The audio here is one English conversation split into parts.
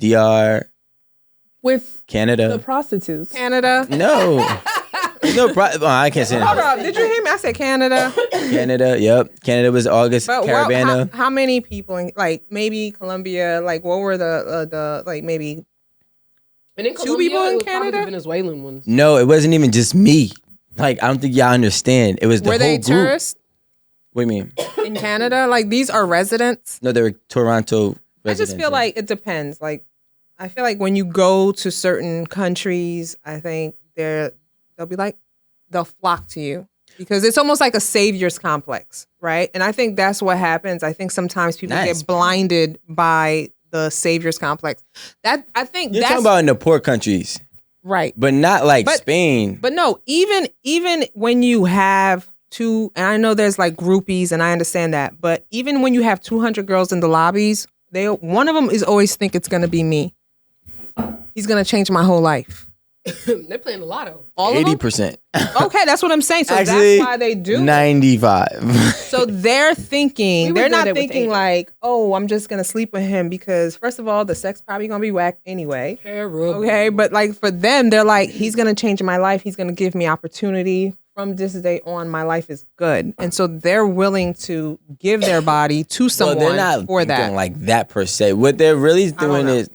DR. With Canada. the prostitutes. Canada. No. I can't say Hold that. up. Did you hear me? I said Canada. Canada, yep. Canada was August. But Caravana. how many people in, like, maybe Colombia, like, what were the like, maybe And in two people in it was probably Canada? the Venezuelan ones. No, it wasn't even just me. Like, I don't think y'all understand. It was the Were whole they group. tourists What do you mean? in Canada? Like, these are residents? No, they were Toronto I just residents. feel like it depends. Like, I feel like when you go to certain countries, I think they'll be like, they'll flock to you because it's almost like a savior's complex, right? And I think that's what happens. I think sometimes people get blinded by the savior's complex. That I think You're that's talking about in the poor countries, right, but not like Spain. But no, even when you have two, and I know there's like groupies, and I understand that, but even when you have 200 girls in the lobbies, one of them is always think it's gonna be me. He's gonna change my whole life. They're playing the lotto. All 80%. Okay, that's what I'm saying. So Actually, that's why they do. 95. So they're thinking, they're not good with thinking 80. like, oh, I'm just gonna sleep with him because first of all, the sex probably gonna be whack anyway. Terrible. Okay, but like for them, they're like, he's gonna change my life. He's gonna give me opportunity. From this day on, my life is good, and so they're willing to give their body to someone Well, they're not for that. thinking like that per se. What they're really doing is,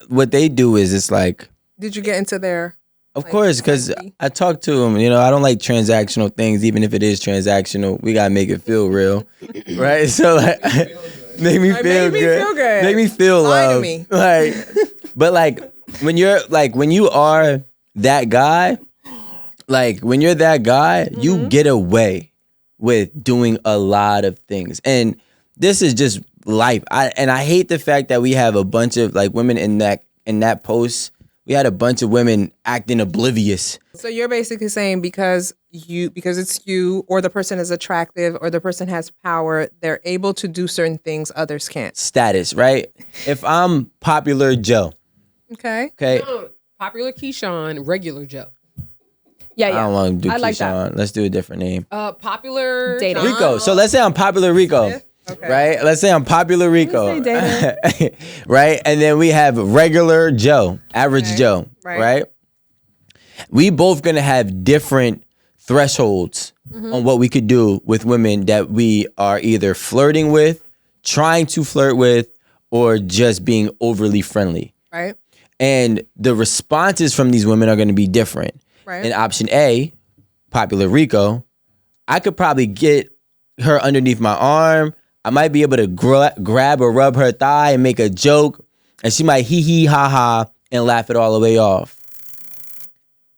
what they do is it's like, Did you get into their? of course, because I talk to them. You know, I don't like transactional things, even if it is transactional. We gotta make it feel real, right? So like, make me feel good. Make me feel Lie to loved. me. Like, but like when you are that guy, like when you're that guy, you get away with doing a lot of things, and this is just life. I hate the fact that we have a bunch of like women in that post. We had a bunch of women acting oblivious. So you're basically saying because it's you, or the person is attractive, or the person has power, they're able to do certain things others can't. Status, right? If I'm popular Joe, Okay. No, popular Keyshawn, regular Joe. Yeah, I don't want to do I like Keyshawn. Let's do a different name. Popular Data. John. Rico. So let's say I'm popular Rico. Okay. Right? Let's say I'm popular Rico. Say Right? And then we have regular Joe, average Joe. Right? We both gonna have different thresholds on what we could do with women that we are either flirting with, trying to flirt with, or just being overly friendly. Right. And the responses from these women are gonna be different. Right. In option A, popular Rico, I could probably get her underneath my arm. I might be able to grab or rub her thigh and make a joke, and she might hee hee ha ha and laugh it all the way off.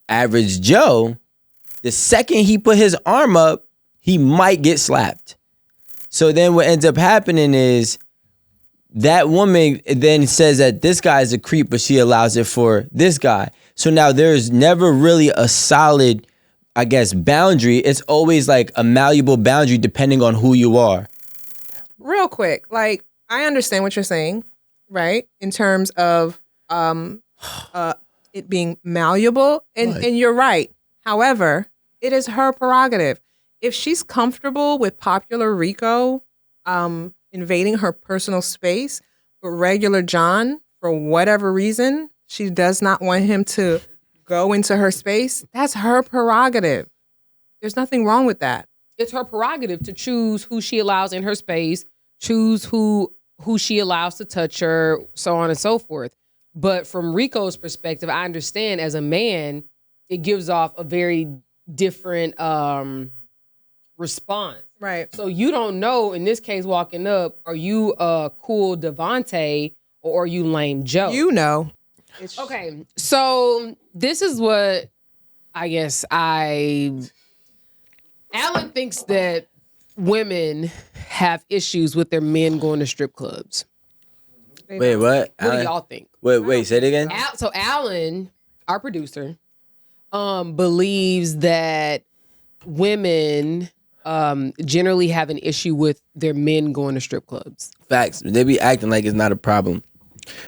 Average Joe, the second he put his arm up, he might get slapped. So then what ends up happening is that woman then says that this guy is a creep, but she allows it for this guy. So now there's never really a solid, I guess, boundary. It's always like a malleable boundary depending on who you are. Real quick, like I understand what you're saying, right? In terms of it being malleable, and you're right. However, it is her prerogative. If she's comfortable with popular Rico invading her personal space, but regular John, for whatever reason, she does not want him to go into her space, that's her prerogative. There's nothing wrong with that. It's her prerogative to choose who she allows in her space, choose who she allows to touch her, so on and so forth. But from Rico's perspective, I understand as a man, it gives off a very different response. Right. So you don't know, in this case, walking up, are you cool Devontae or are you lame Joe? You know. Okay, so this is what I guess Alan thinks that women have issues with their men going to strip clubs. Wait, what? What do y'all think? Wait, say it again? So Alan, our producer, believes that women generally have an issue with their men going to strip clubs. Facts. They be acting like it's not a problem.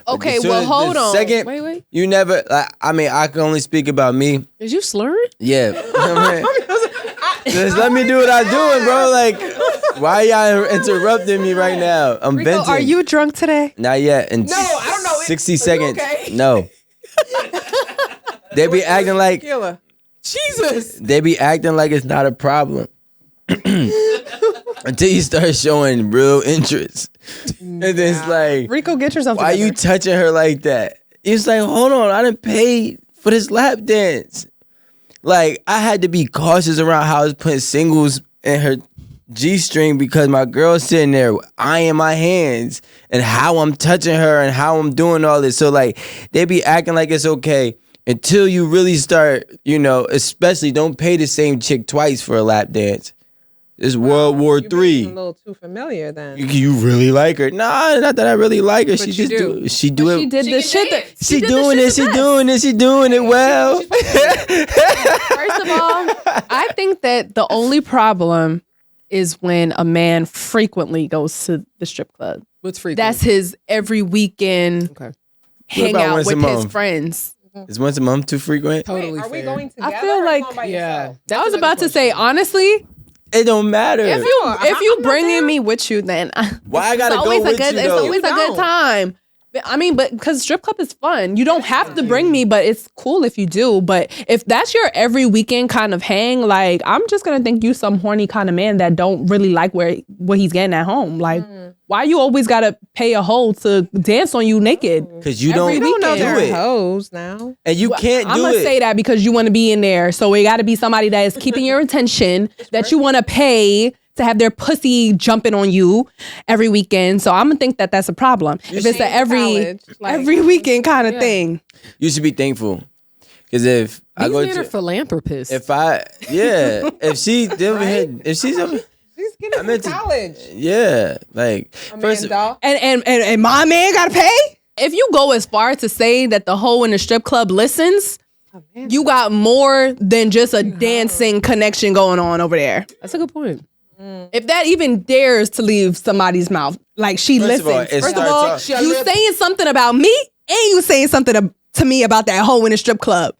Okay, But well, the hold on. Second, Wait. you never. I mean, I can only speak about me. Is you slurring? Yeah. Just let me do what I'm doing, bro. Like, why y'all interrupting me right now? I'm Rico, venting. are you drunk today? Not yet. And No, I don't know. 60 seconds. okay? No. They be acting like Tequila. Jesus. they be acting like it's not a problem. Until you start showing real interest. And then it's like, Rico, get yourself why together. you touching her like that? It's like, hold on, I done paid for this lap dance. Like, I had to be cautious around how I was putting singles in her G-string because my girl's sitting there eyeing my hands and how I'm touching her and how I'm doing all this. So, like, they be acting like it's okay until you really start, especially don't pay the same chick twice for a lap dance. It's World War You're being a III. little too familiar then. You really like her? Nah, not that I really like her. But She you just do. she do it. She did the shit that She doing it. She doing it well. First of all, I think that the only problem is when a man frequently goes to the strip club. What's freaking? That's his every weekend okay. hang about out once a with his month? friends. Is once a month too frequent? Totally Wait, are we fair. going together? I feel or like- going by Yeah. yourself? I was about to say, honestly, It don't matter. if you I'm not bringing there. me with you, then Why I gotta it's go always with a good, you it's though? always a good don't. time. But because strip club is fun. You don't have to bring me, but it's cool if you do. But if that's your every weekend kind of hang, like, I'm just gonna think you some horny kind of man that don't really like what he's getting at home. Like, why you always gotta pay a hoe to dance on you naked? Because you Every don't, We don't know weekend. do they're it. hoes now. And you can't I'm do gonna it. say that because you want to be in there, so it got to be somebody that is keeping your attention, that you want to pay to have their pussy jumping on you every weekend. So I'm gonna think that that's a problem. If it's a college, like- every weekend kind of thing. You should be thankful. Because if I These go men are to, philanthropists. if she's over, She's getting I to meant to- college. yeah, like first of, Amanda. And my man gotta pay. If you go as far to say that the hoe in the strip club listens, you got more than just a dancing connection going on over there. That's a good point. If that even dares to leave somebody's mouth, like she First of all, listens. it First of starts all, off- you saying something about me, and you saying something to me about that hoe in the strip club.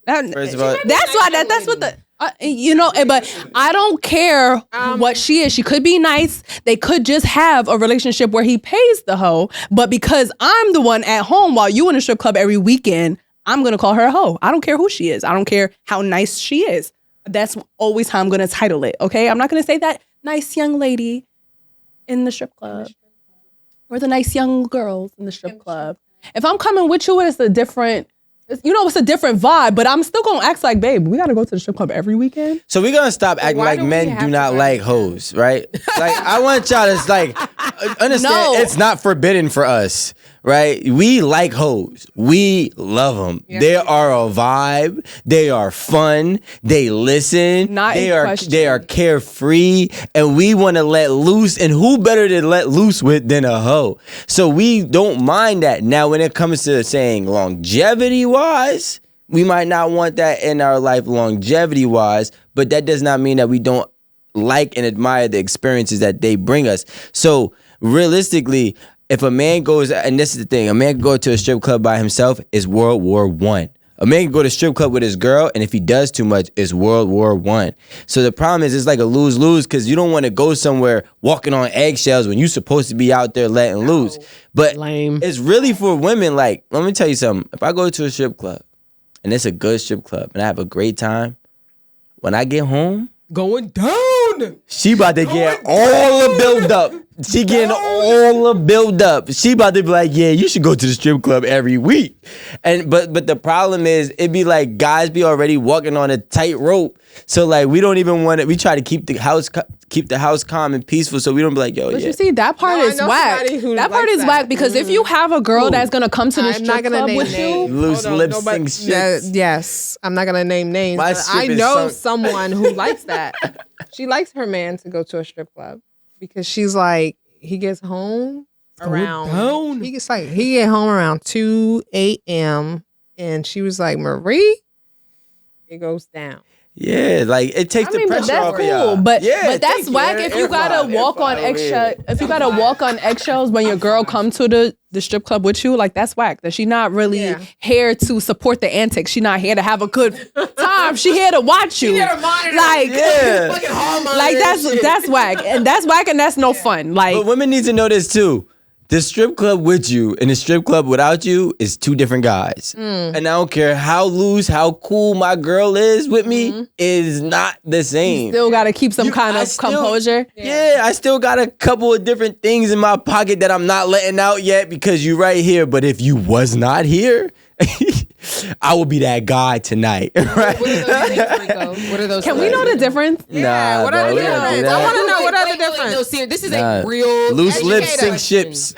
first of all, That's why that's what the but I don't care what she is. She could be nice. They could just have a relationship where he pays the hoe, but because I'm the one at home while you in the strip club every weekend, I'm gonna call her a hoe. I don't care who she is. I don't care how nice she is. That's always how I'm gonna title it. Okay, I'm not gonna say that nice young lady in the strip club or the nice young girls in the strip club. If I'm coming with you, it's a different. It's a different vibe, but I'm still gonna act like, babe, we gotta go to the strip club every weekend. so we're gonna stop acting why like do we men have do to not go like to hoes, right? Like I want y'all to like understand No. it's not forbidden for us, right? We like hoes. We love them. They are a vibe. They are fun. They listen. Not they in are question. they are carefree, and we want to let loose. And who better to let loose with than a hoe? So we don't mind that. Now, when it comes to saying longevity wise, we might not want that in our life longevity wise, but that does not mean that we don't like and admire the experiences that they bring us. So realistically, if a man goes, and this is the thing, a man can go to a strip club by himself, is World War I. A man can go to strip club with his girl, and if he does too much, it's World War I. So the problem is it's like a lose-lose because you don't want to go somewhere walking on eggshells when you're supposed to be out there letting loose. But Lame. it's really for women. Like, let me tell you something. If I go to a strip club, and it's a good strip club, and I have a great time, when I get home, Going down. she about to get all the build up. She getting all the build up. She about to be like, yeah, you should go to the strip club every week. And but the problem is, it be like guys be already walking on a tight rope. So like we don't even want it. We try to keep the house calm and peaceful. So we don't be like, yo, But yeah. you see, that part No, I is know whack. somebody who That part likes is that. whack because if you have a girl that's gonna come to the I'm strip not gonna club name with names. you, Loose Hold on, lips nobody- and shit. Yes, I'm not gonna name names. My But strip I is know some- someone who likes that. She likes her man to go to a strip club because she's like, he gets home around. down. He get home around 2 a.m. and she was like, Marie, it goes down. Yeah, like it takes I mean, the but pressure that's off of cool. y'all. But Yeah, that's thank you. whack if you gotta walk on if you gotta walk on eggshells when your girl come to the strip club with you, like that's whack. That she not really Yeah. here to support the antics. She not here to have a good time. She here to watch you. Like, Yeah. like that's whack. And that's whack and that's no fun. Like But women need to know this too. The strip club with you and the strip club without you is two different guys. And I don't care how loose, how cool my girl is with me, it is not the same. Still got to keep some kind of composure. Yeah, I still got a couple of different things in my pocket that I'm not letting out yet because you right here. But if you was not here, I will be that guy tonight. Right? What are those things, Rico? What are those Can things? we know the difference? Yeah, what are the bro, we don't do difference? that. I want to know what are the Wait, difference. no, seriously, this is a real Loose lips educator. sink ships.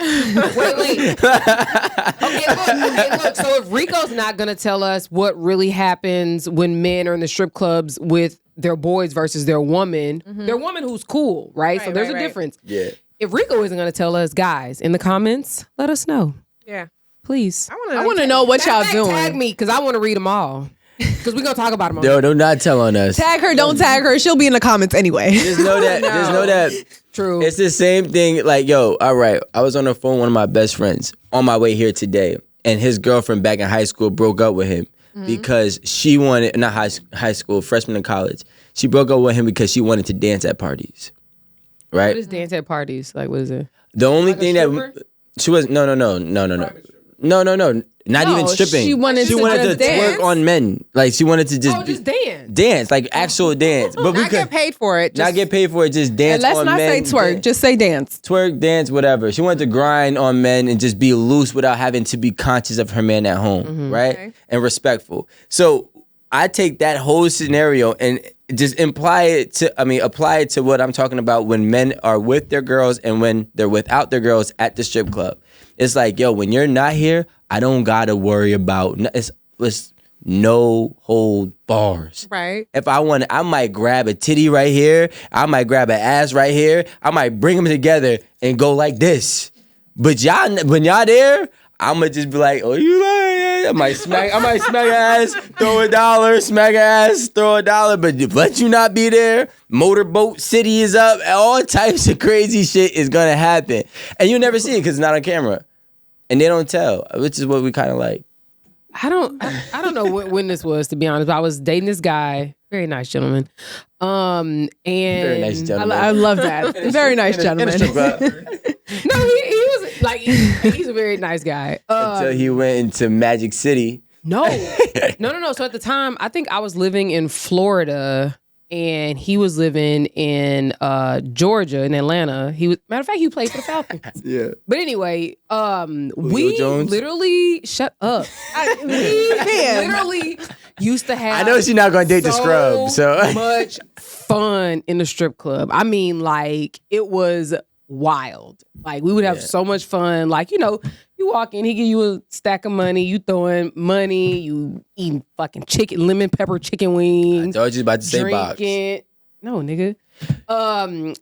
Wait. Okay, look. So if Rico's not gonna tell us what really happens when men are in the strip clubs with their boys versus their woman who's cool, right? So there's a difference. Yeah. If Rico isn't gonna tell us, guys, in the comments, let us know, Yeah. please. I want to know what y'all doing. Tag me because I want to read them all. Because we're gonna talk about them all. Yo, don't not tell on us. Tag her, don't tag her. She'll be in the comments anyway. Just know that. Just know that. True. It's the same thing. Like, yo, all right. I was on the phone with one of my best friends on my way here today, and his girlfriend back in high school broke up with him because she wanted not high school, freshman in college. She broke up with him because she wanted to dance at parties. Right? What is dance at parties? Like, what is it? The only Like a thing stripper? that she was no. Not even stripping. she wanted to just twerk dance. on men. Like she wanted to just Just dance. dance, like actual dance. But we Not get could paid for it. not Just get paid for it. Just dance And let's on not men. say twerk. Just say dance. Twerk, dance, whatever. She wanted to grind on men and just be loose without having to be conscious of her man at home, right? Okay. And respectful. So I take that whole scenario and just apply it to what I'm talking about when men are with their girls and when they're without their girls at the strip club. It's like, yo, when you're not here, I don't gotta worry about it's no hold bars. right. If I want, I might grab a titty right here. I might grab an ass right here. I might bring them together and go like this. But y'all, when y'all there, I'ma just be like, oh, you like? I might smack her ass, throw $1, smack her ass, throw $1. But let you not be there. Motorboat City is up. All types of crazy shit is gonna happen, and you never see it because it's not on camera, and they don't tell, which is what we kind of like. I don't know when this was, to be honest, but I was dating this guy, very nice gentleman. And Very nice gentleman. I love that. Very nice gentleman. No, he was like he's a very nice guy. Until he went into Magic City. No. So at the time, I think I was living in Florida and he was living in Georgia, in Atlanta. Matter of fact, he played for the Falcons. Yeah. But anyway, we Jones? literally shut up. We literally used to have. I know she's not gonna date the scrub, so much fun in the strip club. I mean, like it was wild. Like we would have so much fun. Like, you know, you walk in, he give you a stack of money, you throwing money, you eating fucking chicken, lemon pepper chicken I wings. thought you was about to say box. Drinking. No, nigga.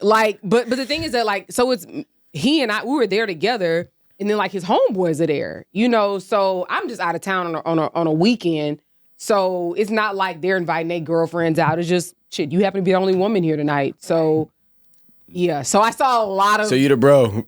Like, but the thing is that like, so it's he and I, we were there together, and then like his homeboys are there, you know. So I'm just out of town on a weekend, so it's not like they're inviting their girlfriends out. It's just shit. You happen to be the only woman here tonight, so yeah. So I saw a lot of. So you the bro.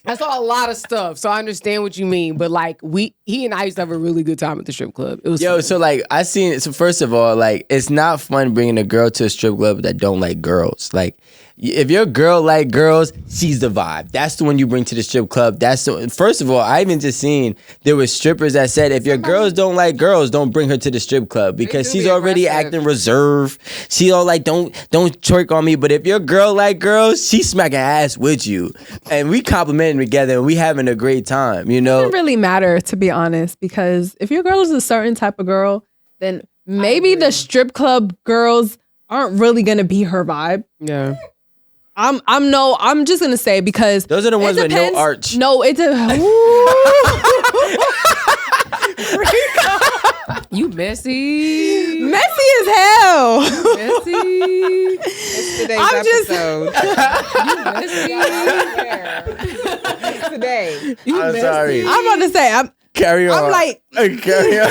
I saw a lot of stuff, so I understand what you mean. But like he and I used to have a really good time at the strip club. It was Yo, fun. so like I seen it. So first of all, like it's not fun bringing a girl to a strip club that don't like girls. Like if your girl like girls, she's the vibe. That's the one you bring to the strip club. That's the first of all. I even just seen there was strippers that said if your girls don't like girls, don't bring her to the strip club because do she's be already aggressive. acting reserved. She all like don't twerk on me. But if your girl like girls, she smacking ass with you, and we complimenting together and we having a great time. You It know. doesn't really matter, to be honest, because if your girl is a certain type of girl, then maybe the strip club girls aren't really gonna be her vibe. yeah. I'm just gonna say because Those are the ones it with no depends. arch. No, it's You messy. messy as hell. Messy. Today's I'm just- episode. Messy. Today. I'm sorry. I'm about to say Carry on. I'm like- carry on.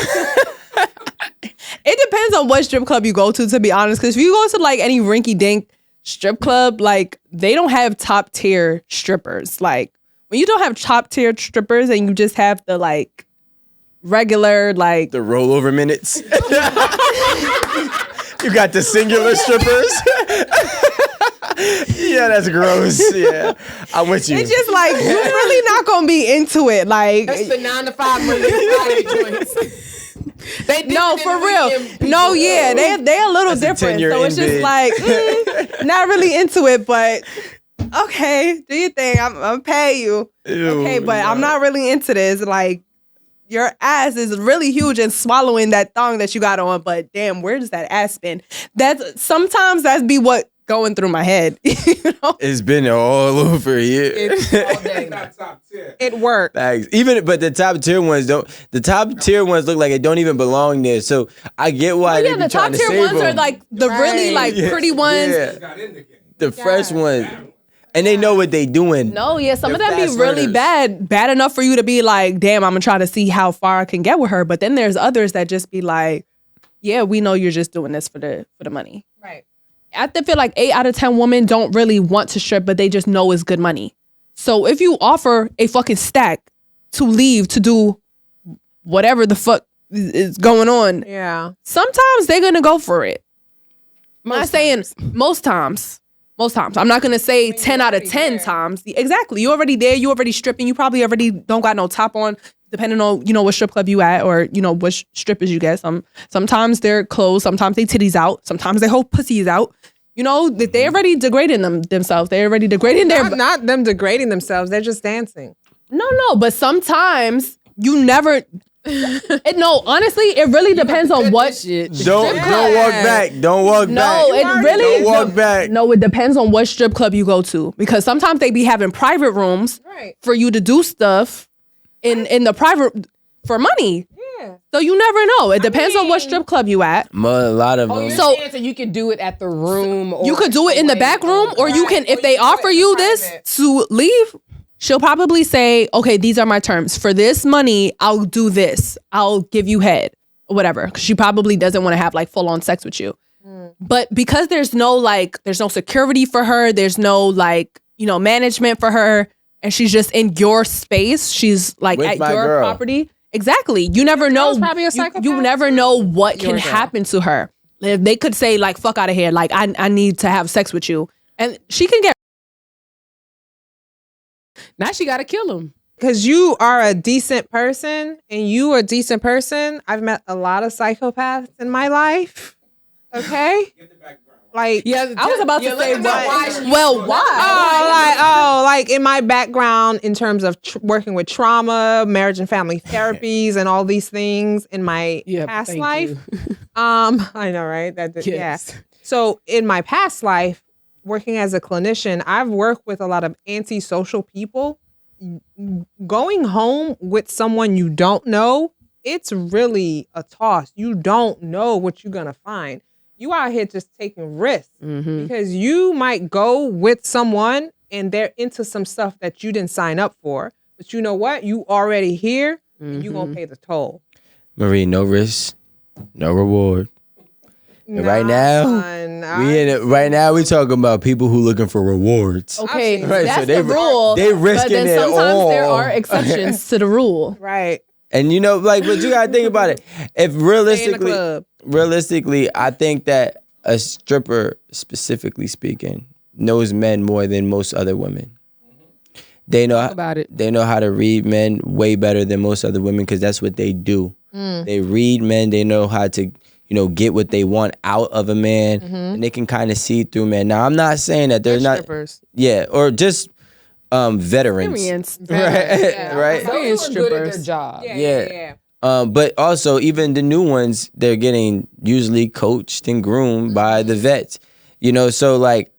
it depends on what strip club you go to be honest. Because if you go to like any rinky dink strip club, like they don't have top tier strippers. Like when you don't have top tier strippers and you just have the like regular like The rollover minutes. You got the singular strippers. Yeah, that's gross. Yeah, I'm with you. It's just like you're really not gonna be into it. Like That's the 9 to 5 Monday to Friday joints. They no, for real. No, yeah, they a little That's a different. 10-year So it's just ended. like not really into it, but okay, do your thing. I'm pay you. Ew, Okay, but no. I'm not really into this. Like your ass is really huge and swallowing that thong that you got on, but damn, where does that ass been? Sometimes that's be what going through my head. You know? It's been all over here. It worked. Facts. But the top tier ones don't. The top tier ones look like it don't even belong there. So I get why they Yeah, be the trying top to tier save ones are them. like the really like Yes, pretty ones. yeah. The fresh ones, and they know what they doing. No, yeah, some of They're them be fast really learners. bad enough for you to be like, damn, I'm gonna try to see how far I can get with her. But then there's others that just be like, yeah, we know you're just doing this for the money. Right. I feel like 8 out of 10 women don't really want to strip, but they just know it's good money. So if you offer a fucking stack to leave to do whatever the fuck is going on, Yeah. sometimes they're gonna go for it. I'm not saying most times. Most times. I'm not gonna say 10 out of 10 times. Exactly. You already there, you already stripping, you probably already don't got no top on, depending on, what strip club you at or, what strippers you get. Sometimes they're closed, sometimes they titties out, sometimes they whole pussies out. That they already degrading themselves. They already degrading their Not them degrading themselves. They're just dancing. No, but sometimes you never no, honestly, it really depends on what Don't walk back. Don't walk back. No, it really Don't walk back. No, it depends on what strip club you go to. Because sometimes they be having private rooms Right. for you to do stuff in the private for money. Yeah. So you never know. It depends on what strip club you at. A lot of them. So- So you can do it at the room. Or You could do it in the back room, or you can, if they offer you this to leave, she'll probably say, okay, these are my terms. For this money, I'll do this. I'll give you head, or whatever. 'Cause she probably doesn't want to have like full on sex with you. But because there's no security for her, there's no management for her, and she's just in your space. She's like With at my your girl. property. Exactly. You never know. probably a You psychopath never know what Your can girl. happen to her. If they could say like, fuck out of here. Like I need to have sex with you. And she can get. Now she got to kill him. Because you are a decent person and you are a decent person. I've met a lot of psychopaths in my life. Okay? Like, Yeah, I was about to say why. Well, why? like in my background in terms of working with trauma, marriage and family therapies, and all these things in my past thank life. you. I know, right? Yes. Yeah. So in my past life, working as a clinician, I've worked with a lot of antisocial people. Going home with someone you don't know, it's really a toss. You don't know what you're gonna find. You out here just taking risks because you might go with someone and they're into some stuff that you didn't sign up for. But you know what? You already here and you gonna pay the toll. Marie, no risk, no reward. And right now, right now we talking about people who looking for rewards. Okay, Right, that's so they- the rule. they risking but then it sometimes there all. are exceptions to the rule. Right. And but you gotta think about it. If club. realistically, I think that a stripper, specifically speaking, knows men more than most other women. They know about it. They know how to read men way better than most other women because that's what they do. They read men. They know how to, get what they want out of a man, and they can kind of see through men. Now, I'm not saying that they're not, Strippers. or just veterans, Experience. right? Right. Those who are good at their job. Yeah. But also, even the new ones, they're getting usually coached and groomed by the vets. So like,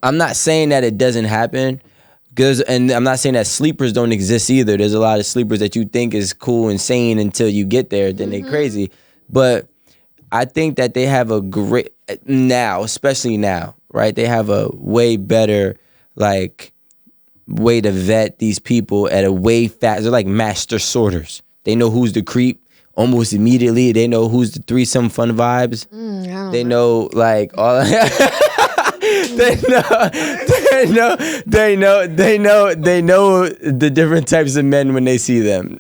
I'm not saying that it doesn't happen, and I'm not saying that sleepers don't exist either. There's a lot of sleepers that you think is cool and sane until you get there, then they crazy. But I think that they have a great now, especially now, right? They have a way better way to vet these people at a way faster. They're like master sorters. They know who's the creep almost immediately. They know who's the threesome fun vibes. They know all. They know the different types of men when they see them.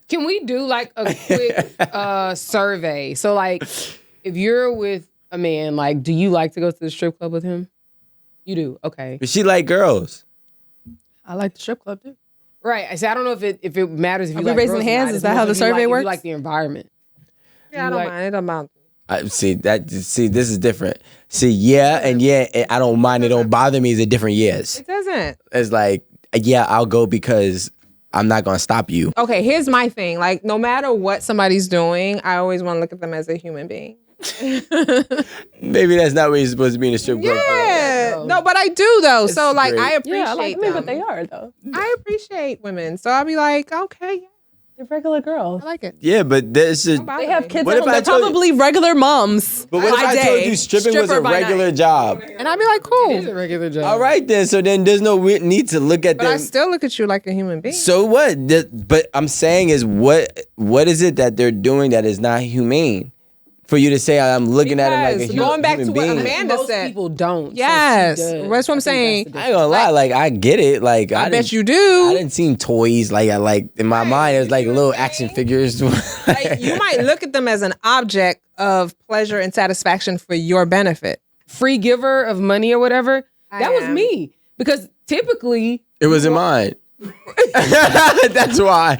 Can we do like a quick survey? So like, if you're with a man, like, do you like to go to the strip club with him? You do, okay. But she like girls. I like the strip club too. Right. I say I don't know if it matters if you Are we like raising girls or hands? not. Is It's that more how if the you survey like, works? If you like the environment. Yeah, I don't mind. It don't bother me. See, this is different. See, yeah, I don't mind. It don't bother me. Is a different yes. It doesn't. It's like, yeah, I'll go because I'm not gonna stop you. Okay, here's my thing. Like, no matter what somebody's doing, I always want to look at them as a human being. Maybe that's not what you're supposed to be in a strip club. Yeah. No, but I do though. So like great. I appreciate Yeah, I like them, but them. they are though. I appreciate women. So I'll be like, okay, yeah, They're regular girls. I like it. Yeah, but this is. Don't bother They have me. kids What at if home. I They're told you- probably regular moms. But what if by I told day, you stripping was stripper a by regular night. job? And I'd be like, It's a cool. regular job. All right then. So then there's no need to look at But I them. still look at you like a human being. So what? But I'm saying is what is it that they're doing that is not humane? For you to say I'm looking at him like a Because human, going back human to what being. Amanda Most said. people don't. so Yes. she does. That's what I'm I think saying. that's the I ain't gonna lie, like I get it. Like I bet didn't- you I do. didn't see toys like I like in my mind. It was like little action figures. Like, you might look at them as an object of pleasure and satisfaction for your benefit. free giver of money or whatever. That was am. me. Because typically, It wasn't mine. That's why.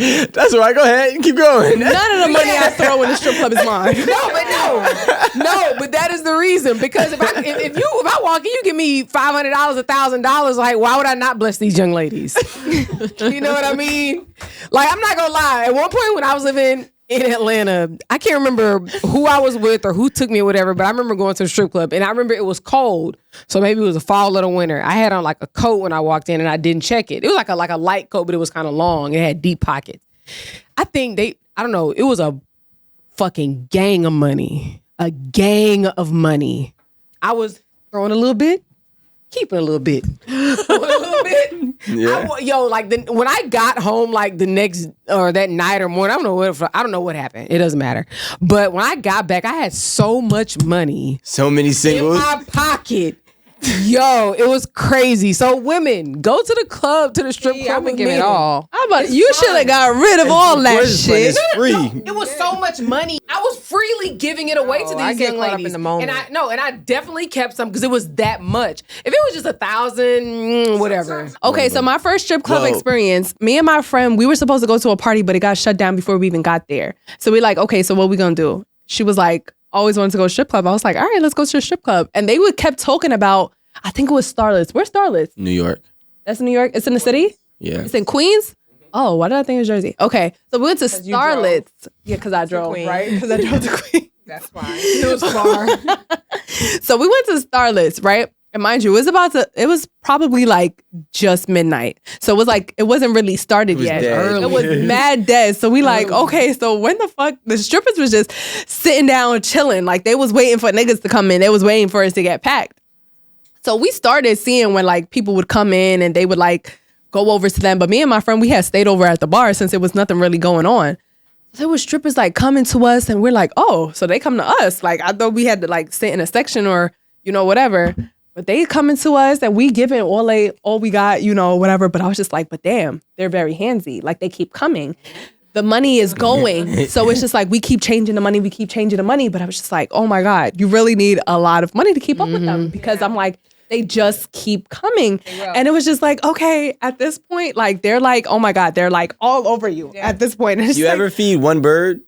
Go ahead, keep going. None of the money I throw in the strip club is mine. no, but that is the reason. Because if I walk in, you give me $500, $1,000, like why would I not bless these young ladies? You know what I mean? Like I'm not gonna lie. At one point when I was living in Atlanta, I can't remember who I was with or who took me or whatever, but I remember going to a strip club and I remember it was cold. So maybe it was a fall or the winter. I had on like a coat when I walked in and I didn't check it. It was like a light coat, but it was kind of long. It had deep pockets. I think I don't know, it was a fucking gang of money. A gang of money. I was throwing a little bit, keeping a little bit. Throwing a little bit. Yeah. When I got home like the next or that night or morning, I don't know what happened. It doesn't matter. But when I got back, I had so much money So many in singles. my pocket. Yo, it was crazy. So women, go to the club, to the strip Yeah, club. I'm gonna with give men. it all. You should have got rid of all that It's fun, shit. it's free. It was so much money. I was freely giving it away to these I get young caught up ladies. in the moment. And I definitely kept some because it was that much. If it was just 1,000, whatever. Okay, so my first strip club Whoa. experience, me and my friend, we were supposed to go to a party, but it got shut down before we even got there. So we like, okay, so what we gonna do? She was like, always wanted to go to strip club. I was like, all right, let's go to the strip club. And they would kept talking about, I think it was Starlets. Where's Starlets? New York. That's in New York. It's in the city? Yeah. It's in Queens? Oh, why did I think it was Jersey? Okay, so we went to you drove. Starlets. Yeah, because I drove, Queens. right? Because I drove to Queens. That's why. It was far. So we went to Starlets, right? And mind you, it was probably like just midnight. So it was like, it wasn't really started was yet. dead. It was mad dead. So we like, okay, so when the fuck, the strippers was just sitting down chilling. Like they was waiting for niggas to come in. They was waiting for us to get packed. So we started seeing when like people would come in and they would like go over to them. But me and my friend, we had stayed over at the bar since there was nothing really going on. There were strippers like coming to us and we're like, oh, so they come to us. Like I thought we had to like sit in a section or, whatever. But they coming to us and we giving all we got, whatever. But I was just like, but damn, they're very handsy. Like they keep coming. The money is going. So it's just like, we keep changing the money. But I was just like, oh my God, you really need a lot of money to keep up with them. Because I'm like, they just keep coming. And it was just like, okay, at this point, like, they're like, oh my God, they're like all over you at this point. And it's You like, ever feed one bird?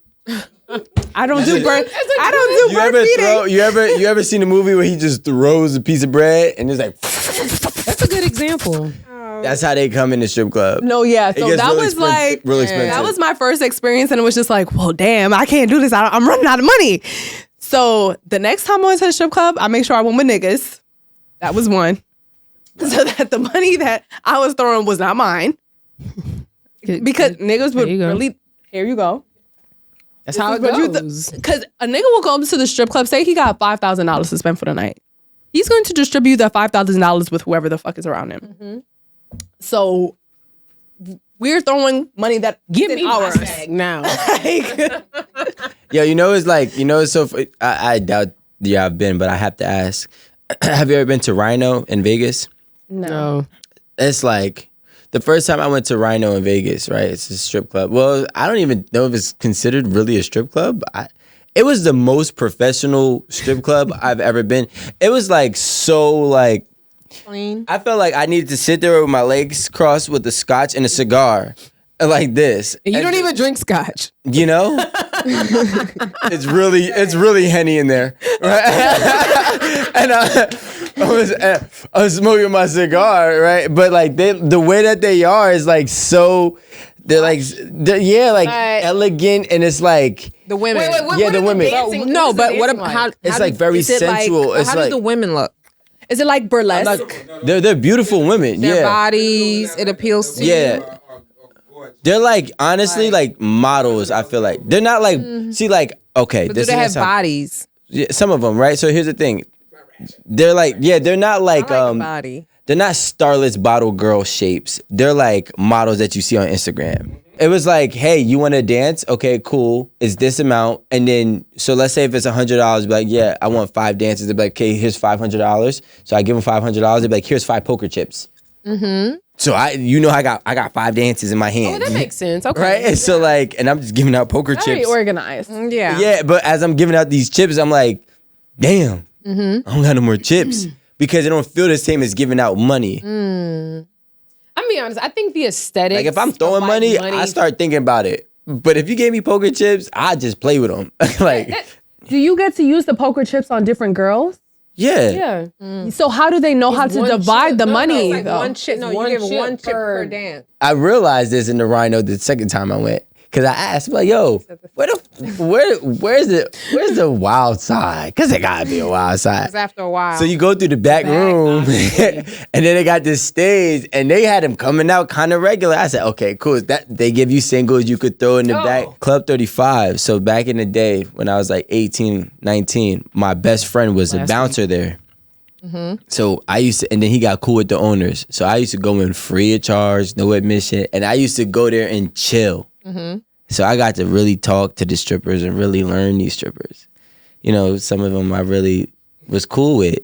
I don't do bird. I don't do You bird ever feeding. you ever seen a movie where he just throws a piece of bread and it's like That's a good example. that's how they come in the strip club. No, yeah. It So gets that real was expen- like, real expensive. that was my first experience. And it was just like, well, damn, I can't do this. I'm running out of money. So the next time I went to the strip club, I make sure I went with niggas. That was one. So that the money that I was throwing was not mine. Because niggas would you go. really, here you go. That's how it But goes. Because a nigga will go to the strip club, say he got $5,000 to spend for the night. He's going to distribute that $5,000 with whoever the fuck is around him. So we're throwing money that Give isn't me my ours. bag now. Yo, it's like, it's so I doubt I've been, but I have to ask. Have you ever been to Rhino in Vegas? No. It's like the first time I went to Rhino in Vegas, right? It's a strip club. Well, I don't even know if it's considered really a strip club. it was the most professional strip club I've ever been. It was like so like Clean. I felt like I needed to sit there with my legs crossed with a scotch and a cigar. Like this. You don't even drink scotch. You know? it's really Henny in there. Right? And I was smoking my cigar, right? But like the way that they are is like so they're elegant and it's like The women. Yeah, the women. No, but what about how? it's how like do- very is it like- sensual. It's How like do the women look? Is it like burlesque? they're beautiful women. Their Yeah. bodies. It appeals to you. Yeah. They're like honestly like models, I feel like. They're not like see like okay, But do this they is have some- bodies? Yeah, some of them, right? So here's the thing. They're like, they're not like, I like a body. they're not starlets bottle girl shapes. They're like models that you see on Instagram. It was like, hey, you want to dance? Okay, cool. It's this amount. And then, so let's say if it's $100, be like, yeah, I want 5 dances. They'd be like, okay, here's $500. So I give them $500. They'd be like, here's 5 poker chips. Mm-hmm. So I got 5 dances in my hand. Oh, that makes sense. Okay. Right? And so like, and I'm just giving out poker Very chips. organized. Yeah. Yeah, but as I'm giving out these chips, I'm like, damn, I don't got no more chips because it don't feel the same as giving out money. I'm be honest. I think the aesthetic. Like if I'm throwing money, I start thinking about it. But if you gave me poker chips, I just play with them. Like, Do you get to use the poker chips on different girls? yeah. Yeah. So how do they know how to one divide chip. the No, money? Like though? one chip. No, One you give chip one chip per- per dance. I realized this in the Rhino the second time I went. Cause I asked, like, yo, where's the wild side? Cause it gotta be a wild side. Because after a while. So you go through the back room, and then they got this stage, and they had them coming out kind of regular. I said, okay, cool. That they give you singles you could throw in the back. Club 35. So back in the day, when I was like 18, 19, my best friend was a bouncer there. So I used to, and then he got cool with the owners. So I used to go in free of charge, no admission, and I used to go there and chill. So I got to really talk to the strippers and really learn these strippers. You know, some of them I really was cool with.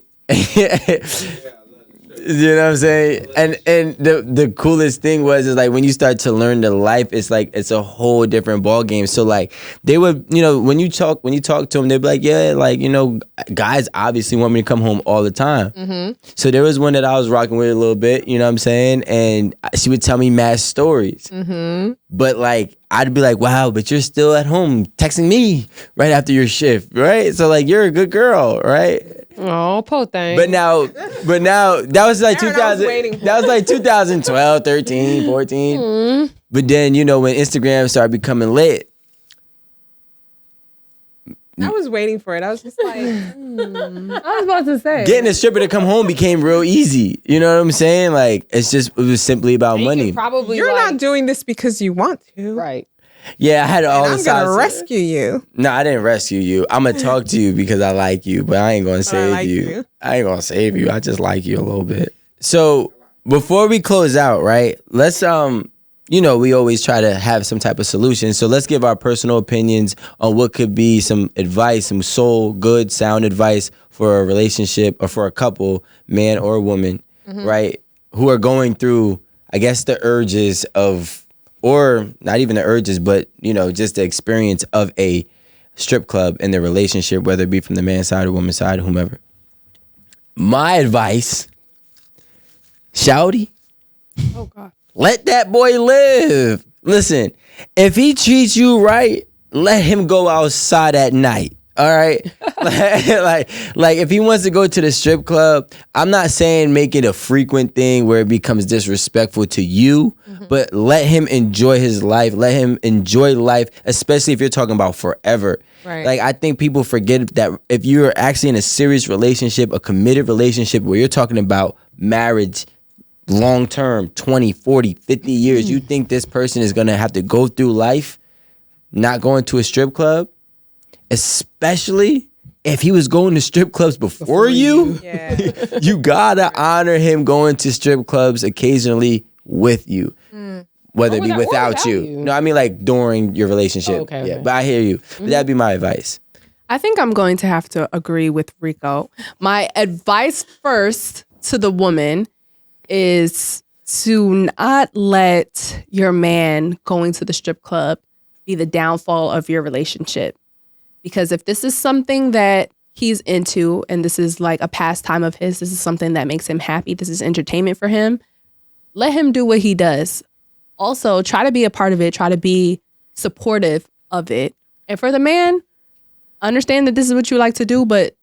You know what I'm saying? And the coolest thing is like when you start to learn the life, it's like it's a whole different ball game. So like they would, you know, when you talk to them, they'd be like, yeah, like, you know, guys obviously want me to come home all the time. So there was one that I was rocking with a little bit, you know what I'm saying? And she would tell me mad stories. But like I'd be like, wow, but you're still at home texting me right after your shift, right? So like you're a good girl, right? Oh, poor thing. But now that was like 2000. That was like 2012, 13, 14. But then, you know, when Instagram started becoming lit, I was waiting for it. I was just like, I was about to say. getting a stripper to come home became real easy. You know what I'm saying? Like it was simply about You money. could probably you're like, not doing this because you want to. right. Yeah, I had all the I'm going to sides. rescue you. No, I didn't rescue you. I'm gonna talk to you because I like you, but I ain't gonna save like you. you. I ain't gonna save you. I just like you a little bit. So before we close out, right? Let's you know, we always try to have some type of solution. So let's give our personal opinions on what could be some advice, some good, sound advice for a relationship or for a couple, man or woman, right? Who are going through, I guess, the urges of, or not even the urges, but, you know, just the experience of a strip club in their relationship, whether it be from the man's side or woman's side, whomever. My advice, shouty, Oh God. let that boy live. Listen, if he treats you right, let him go outside at night. All right, like if he wants to go to the strip club, I'm not saying make it a frequent thing where it becomes disrespectful to you, but let him enjoy his life. Let him enjoy life, especially if you're talking about forever. Right. Like I think people forget that if you're actually in a serious relationship, a committed relationship where you're talking about marriage, long term, 20, 40, 50 years, you think this person is gonna have to go through life not going to a strip club? Especially if he was going to strip clubs before you, Yeah. you gotta honor him going to strip clubs occasionally with you, whether it be Or without you. you. No, I mean like during your relationship. Oh, okay, Yeah, okay. but I hear you. But that'd be my advice. I think I'm going to have to agree with Rico. My advice first to the woman is to not let your man going to the strip club be the downfall of your relationship. Because if this is something that he's into and this is like a pastime of his, this is something that makes him happy, this is entertainment for him, let him do what he does. Also, try to be a part of it. Try to be supportive of it. And for the man, understand that this is what you like to do, but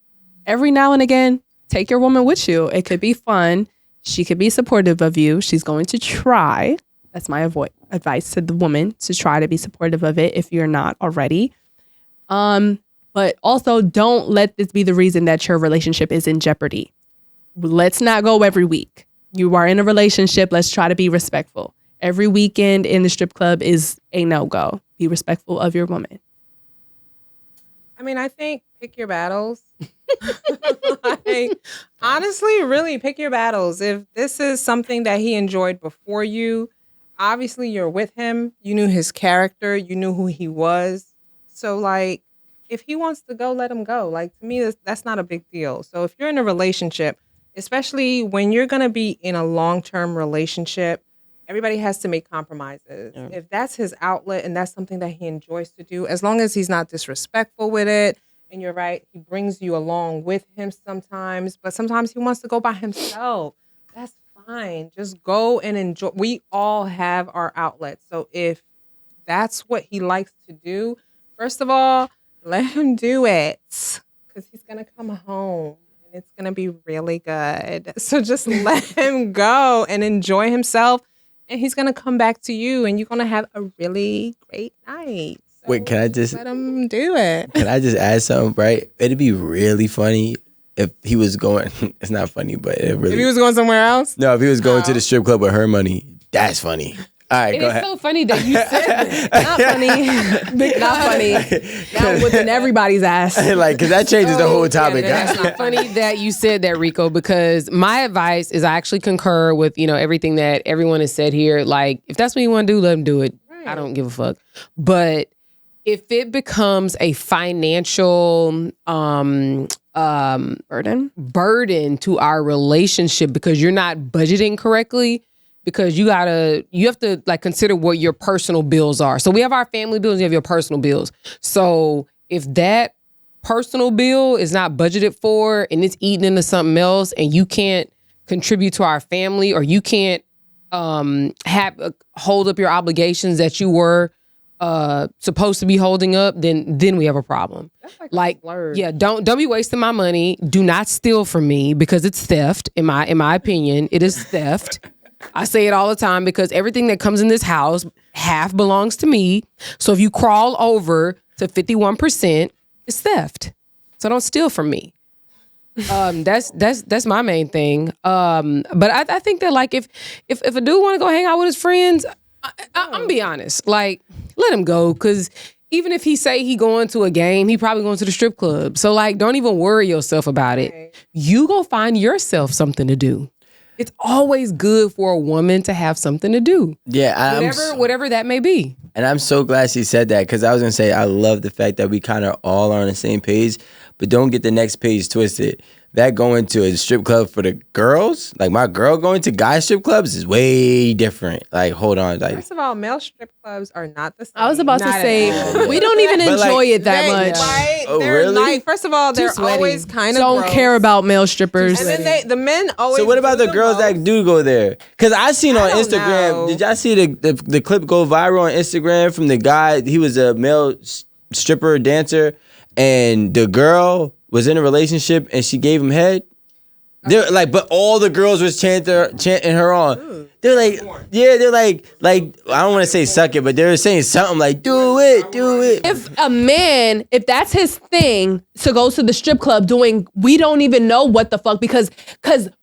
every now and again, take your woman with you. It could be fun. She could be supportive of you. She's going to try. That's my advice to the woman, to try to be supportive of it if you're not already. But also don't let this be the reason that your relationship is in jeopardy. Let's not go every week. You are in a relationship. Let's try to be respectful. Every weekend in the strip club is a no-go. Be respectful of your woman. I mean, I think pick your battles. Like, honestly, really pick your battles. If this is something that he enjoyed before you, obviously you're with him. You knew his character. You knew who he was. So, like, if he wants to go, let him go. Like, to me, that's not a big deal. So if you're in a relationship, especially when you're going to be in a long-term relationship, everybody has to make compromises. Yeah. If that's his outlet and that's something that he enjoys to do, as long as he's not disrespectful with it, and you're right, he brings you along with him sometimes, but sometimes he wants to go by himself. That's fine. Just go and enjoy. We all have our outlets. So if that's what he likes to do, first of all, let him do it, because he's going to come home and it's going to be really good. So just let him go and enjoy himself, and he's going to come back to you and you're going to have a really great night. So wait, can I just let him do it? Can I just add something, right? It'd be really funny if he was going, it's not funny, but it really. If he was going somewhere else? No, if he was going to the strip club with her money, that's funny. All right, go ahead. It's so funny that you said that. Not funny. Not funny. Now whipping everybody's ass. Like, because that changes the whole topic. Yeah, that's not funny that you said that, Rico, because my advice is I actually concur with, everything that everyone has said here. Like, if that's what you want to do, let him do it. Right. I don't give a fuck. But if it becomes a financial burden to our relationship because you're not budgeting correctly, because you have to like consider what your personal bills are. So we have our family bills, you have your personal bills. So if that personal bill is not budgeted for and it's eating into something else and you can't contribute to our family, or you can't hold up your obligations that you were supposed to be holding up, then we have a problem. That's like yeah, don't be wasting my money. Do not steal from me, because it's theft. In my opinion, it is theft. I say it all the time, because everything that comes in this house, half belongs to me. So if you crawl over to 51%, it's theft. So don't steal from me. That's my main thing. But I think that, like, if a dude want to go hang out with his friends, I'm gonna be honest, like, let him go, because even if he say he going to a game, he probably going to the strip club. So, like, don't even worry yourself about it. You go find yourself something to do. It's always good for a woman to have something to do. Yeah, whatever that may be. And I'm so glad she said that, because I was gonna say I love the fact that we kind of all are on the same page, but don't get the next page twisted. That going to a strip club for the girls, like my girl going to guy strip clubs, is way different. Like, hold on, like, first of all, male strip clubs are not the same. I was about to say, we don't even enjoy it that much. Right? Oh, they're really? like, first of all, they're always kind of don't care about male strippers. And then the men always. So what about the girls that do go there? Because I seen on Instagram. know. Did y'all see the clip go viral on Instagram from the guy? He was a male stripper dancer, and the girl was in a relationship and she gave him head. They're like, but all the girls was chanting her on. They're like, yeah, they're like, I don't want to say suck it, but they're saying something like, do it. If a man, if that's his thing to go to the strip club doing, we don't even know what the fuck, because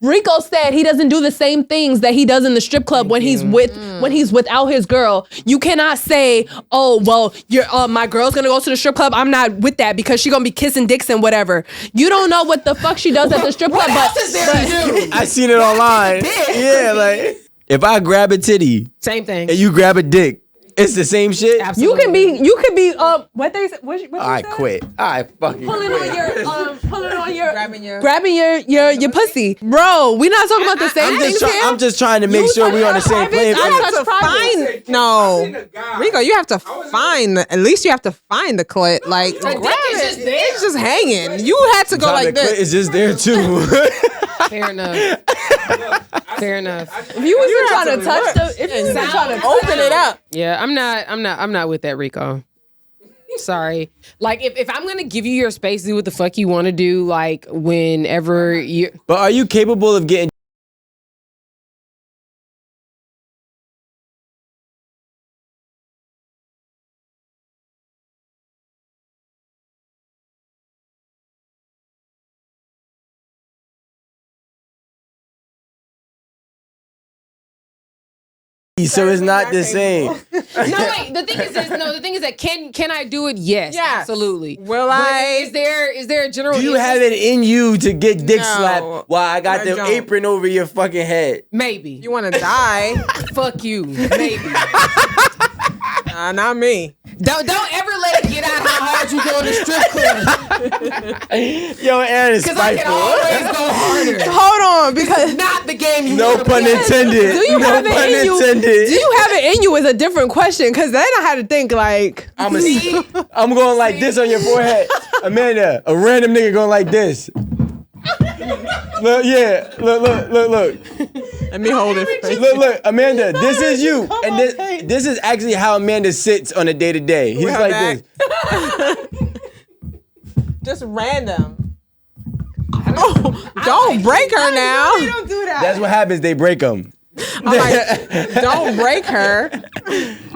Rico said he doesn't do the same things that he does in the strip club when he's without his girl. You cannot say, oh, well, my girl's gonna go to the strip club, I'm not with that because she gonna be kissing dicks and whatever. You don't know what the fuck she does at the strip club, but I seen it online. Yeah, like, if I grab a titty, Same thing. and you grab a dick, It's the same shit. Absolutely. You could be what they say. What I they say? quit. I fucking Pulling quit. on your grabbing your pussy, bro. We not talking about the same things here. I'm just trying to make sure we on the same playing You field. have to find Rico. You have to find. At least you have to find the clit. Like grab is it. just there. It's just hanging. You had to go like The clit this. is just there too. Fair enough. Fair enough. If you wasn't trying to touch the, if you wasn't trying to Open it up. Yeah, I'm not with that, Rico. Sorry. Like if I'm gonna give you your space, do what the fuck you want to do. Like whenever you. But are you capable of getting? So it's not the same. No, wait. The thing is this. No, the thing is that can I do it? Yes, Yes. absolutely. Will But I? Is there a general? Do you have it in you to get dick No, slapped while I got I the don't. apron over your fucking head? Maybe. You want to die? Fuck you. Maybe. Not me. Don't ever let it get out how hard you go to strip club. Yo, Aaron is Because I can spiteful. always go harder. Hold on, because Not the game you No wanna pun play. intended. Do you no have it pun in you? intended. Do you have it in you is a different question because then I had to think like I'm going like this on your forehead. Amanda, a random nigga going like this. Look, yeah. Look. let me hold it. Look, Amanda, this is you. And this is actually how Amanda sits on a day-to-day. He's her like back. this. Just random. Oh, don't break her now. don't do that. That's what happens. They break them. I'm like, don't break her.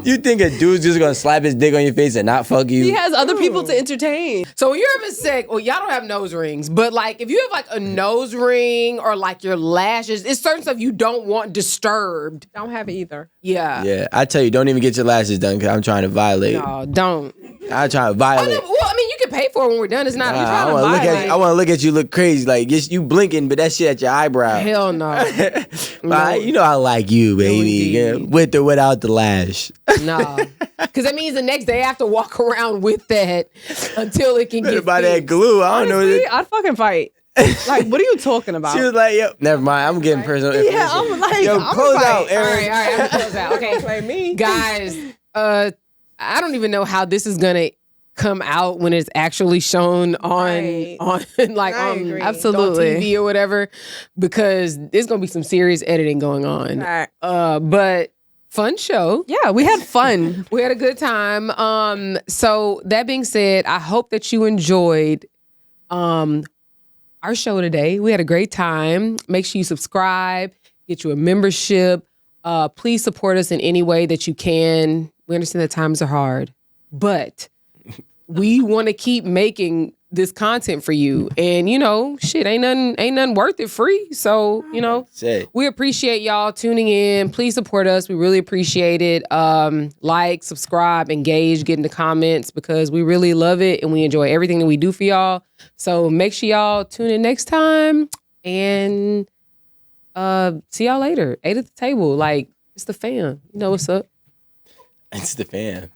You think a dude's just gonna slap his dick on your face and not fuck you? He has other people to entertain. So when you're having sex, well, y'all don't have nose rings, but like if you have like a nose ring or like your lashes, it's certain stuff you don't want disturbed. Don't have it either. Yeah. Yeah, I tell you, don't even get your lashes done because I'm trying to violate. No, don't. I'm trying to Oh, violate. no, well, I mean, you can pay for it when we're done. It's not. you're I trying want to to look at violate. you. I want to look at you look crazy, like you blinking, but that shit at your eyebrow. Hell no. You know I like you, baby, indeed. yeah, with or without the lash. No. Because that means the next day I have to walk around with that until it can get By that fixed. glue, I don't Honestly, know. I'd fucking fight. Like, what are you talking about? She was like, "Yo, never mind. I'm getting personal information." Yeah, I'm like, yo, I'm close like- out, All Aaron. right, I'm gonna close out. Okay. Play me. Guys, I don't even know how this is gonna come out when it's actually shown on Right. on like I on agree. Absolutely. on TV or whatever, because there's gonna be some serious editing going on. Fact. But fun show. Yeah, we had fun. We had a good time. So that being said, I hope that you enjoyed our show today. We had a great time. Make sure you subscribe, get you a membership. Please support us in any way that you can. We understand that times are hard, but we want to keep making this content for you. And shit, ain't nothing worth it free. So, Say. we appreciate y'all tuning in. Please support us. We really appreciate it. Like, subscribe, engage, get in the comments because we really love it and we enjoy everything that we do for y'all. So make sure y'all tune in next time and see y'all later. 8 at the table. Like, it's the fam. You know what's up. It's the fan.